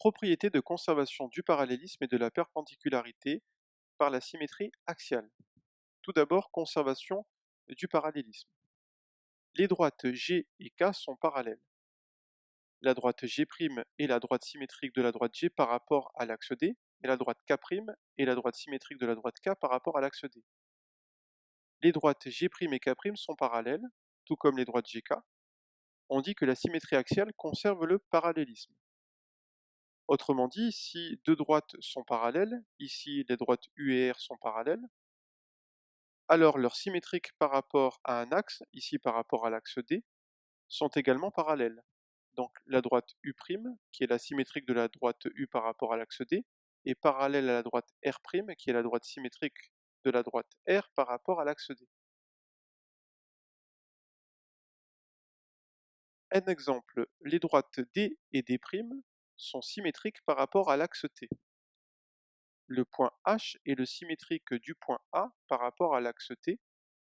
Propriété de conservation du parallélisme et de la perpendicularité par la symétrie axiale. Tout d'abord, conservation du parallélisme. Les droites G et K sont parallèles. La droite G' est la droite symétrique de la droite G par rapport à l'axe D, et la droite K' est la droite symétrique de la droite K par rapport à l'axe D. Les droites G' et K' sont parallèles, tout comme les droites GK. On dit que la symétrie axiale conserve le parallélisme. Autrement dit, si deux droites sont parallèles, ici les droites U et R sont parallèles, alors leurs symétriques par rapport à un axe, ici par rapport à l'axe D, sont également parallèles. Donc la droite U', qui est la symétrique de la droite U par rapport à l'axe D, est parallèle à la droite R', qui est la droite symétrique de la droite R par rapport à l'axe D. Un exemple, les droites D et D' sont symétriques par rapport à l'axe T. Le point H est le symétrique du point A par rapport à l'axe T.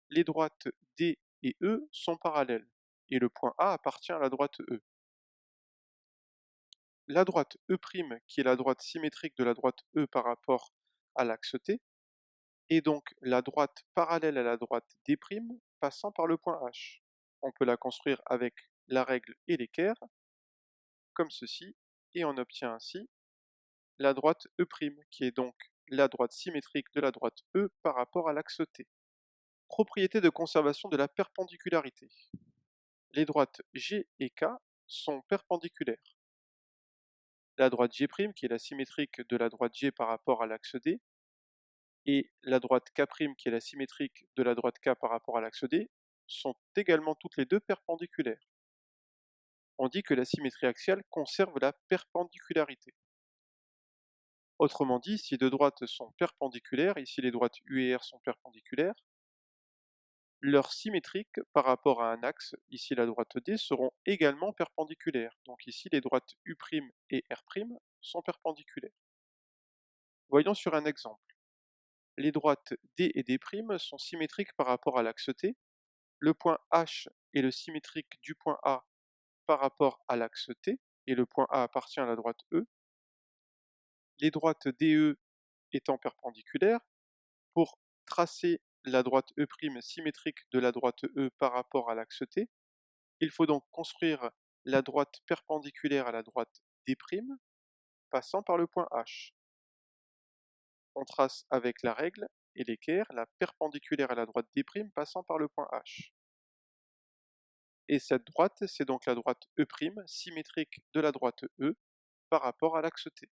Les droites D et E sont parallèles, et le point A appartient à la droite E. La droite E', qui est la droite symétrique de la droite E par rapport à l'axe T, est donc la droite parallèle à la droite D' passant par le point H. On peut la construire avec la règle et l'équerre, comme ceci, et on obtient ainsi la droite E', qui est donc la droite symétrique de la droite E par rapport à l'axe T. Propriété de conservation de la perpendicularité. Les droites G et K sont perpendiculaires. La droite G', qui est la symétrique de la droite G par rapport à l'axe D, et la droite K', qui est la symétrique de la droite K par rapport à l'axe D, sont également toutes les deux perpendiculaires. On dit que la symétrie axiale conserve la perpendicularité. Autrement dit, si deux droites sont perpendiculaires, ici les droites U et R sont perpendiculaires, leurs symétriques par rapport à un axe, ici la droite D, seront également perpendiculaires. Donc ici les droites U' et R' sont perpendiculaires. Voyons sur un exemple. Les droites D et D' sont symétriques par rapport à l'axe T. Le point H est le symétrique du point A par rapport à l'axe T, et le point A appartient à la droite E. Les droites DE étant perpendiculaires, pour tracer la droite E' symétrique de la droite E par rapport à l'axe T, il faut donc construire la droite perpendiculaire à la droite D', passant par le point H. On trace avec la règle et l'équerre la perpendiculaire à la droite D' passant par le point H. Et cette droite, c'est donc la droite E', symétrique de la droite E par rapport à l'axe T.